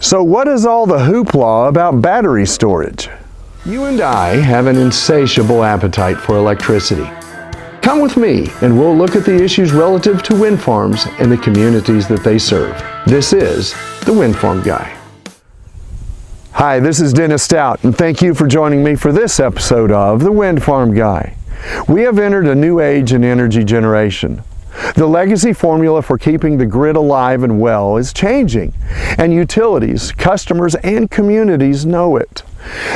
So what is all the hoopla about battery storage? You and I have an insatiable appetite for electricity. Come with me and we'll look at the issues relative to wind farms and the communities that they serve. This is the Windfarm Guy. Hi, this is Dennis Stout, and thank you for joining me for this episode of the Windfarm Guy. We have entered a new age in energy generation. The legacy formula for keeping the grid alive and well is changing, and utilities, customers, and communities know it.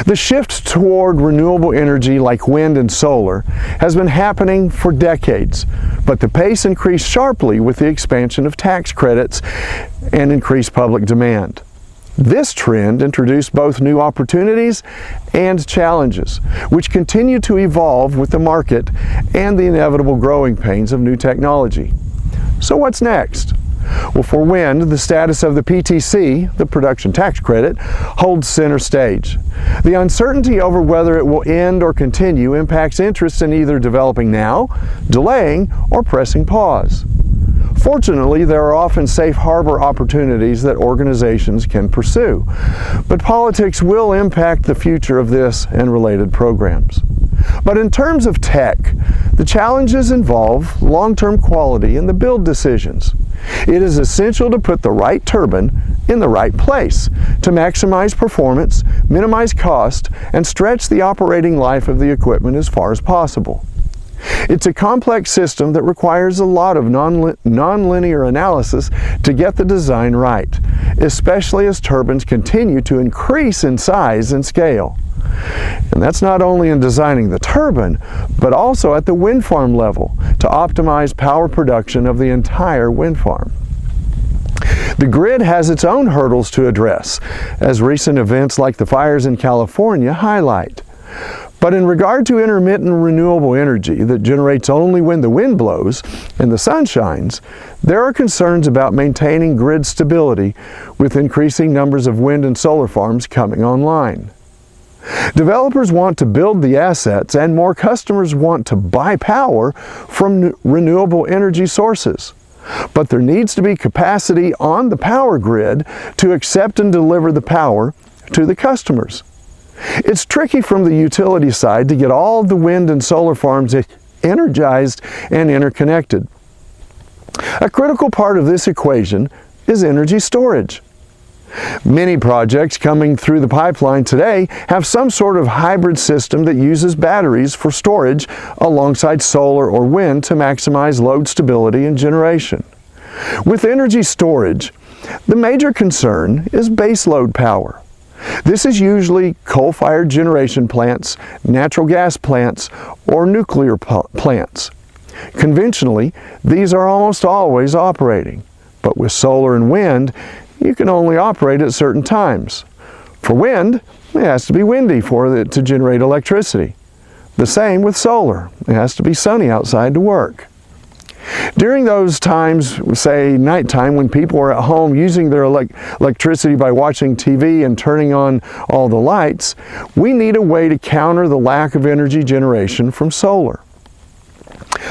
The shift toward renewable energy like wind and solar has been happening for decades, but the pace increased sharply with the expansion of tax credits and increased public demand. This trend introduced both new opportunities and challenges, which continue to evolve with the market and the inevitable growing pains of new technology. So what's next? Well, for wind, the status of the PTC, the production tax credit, holds center stage. The uncertainty over whether it will end or continue impacts interest in either developing now, delaying, or pressing pause. Fortunately, there are often safe harbor opportunities that organizations can pursue, but politics will impact the future of this and related programs. But in terms of tech, the challenges involve long-term quality in the build decisions. It is essential to put the right turbine in the right place to maximize performance, minimize cost, and stretch the operating life of the equipment as far as possible. It's a complex system that requires a lot of non-linear analysis to get the design right, especially as turbines continue to increase in size and scale. And that's not only in designing the turbine, but also at the wind farm level to optimize power production of the entire wind farm. The grid has its own hurdles to address, as recent events like the fires in California highlight. But in regard to intermittent renewable energy that generates only when the wind blows and the sun shines, there are concerns about maintaining grid stability with increasing numbers of wind and solar farms coming online. Developers want to build the assets, and more customers want to buy power from renewable energy sources. But there needs to be capacity on the power grid to accept and deliver the power to the customers. It's tricky from the utility side to get all of the wind and solar farms energized and interconnected. A critical part of this equation is energy storage. Many projects coming through the pipeline today have some sort of hybrid system that uses batteries for storage alongside solar or wind to maximize load stability and generation. With energy storage, the major concern is baseload power. This is usually coal-fired generation plants, natural gas plants, or nuclear plants. Conventionally, these are almost always operating, but with solar and wind, you can only operate at certain times. For wind, it has to be windy for it to generate electricity. The same with solar. It has to be sunny outside to work. During those times, say nighttime, when people are at home using their electricity by watching TV and turning on all the lights, we need a way to counter the lack of energy generation from solar.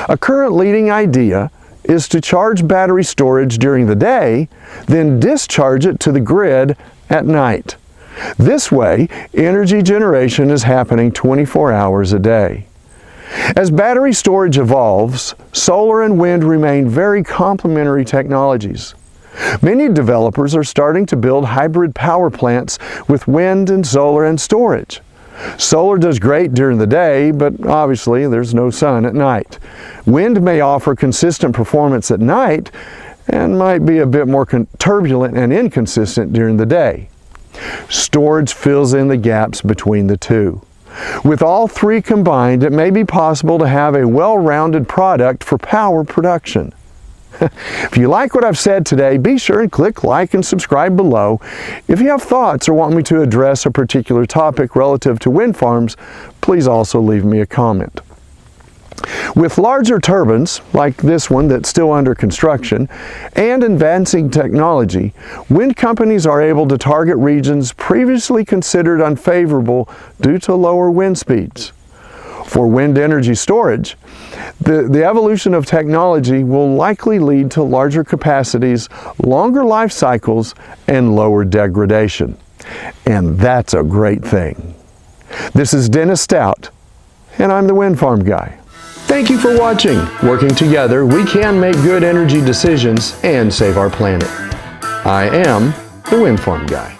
A current leading idea is to charge battery storage during the day, then discharge it to the grid at night. This way, energy generation is happening 24 hours a day. As battery storage evolves, solar and wind remain very complementary technologies. Many developers are starting to build hybrid power plants with wind and solar and storage. Solar does great during the day, but obviously there's no sun at night. Wind may offer consistent performance at night and might be a bit more turbulent and inconsistent during the day. Storage fills in the gaps between the two. With all three combined, it may be possible to have a well-rounded product for power production. If you like what I've said today, be sure and click like and subscribe below. If you have thoughts or want me to address a particular topic relative to wind farms, please also leave me a comment. With larger turbines, like this one that's still under construction, and advancing technology, wind companies are able to target regions previously considered unfavorable due to lower wind speeds. For wind energy storage, the evolution of technology will likely lead to larger capacities, longer life cycles, and lower degradation. And that's a great thing. This is Dennis Stout, and I'm the Windfarm Guy. Thank you for watching. Working together, we can make good energy decisions and save our planet. I am the Windfarm Guy.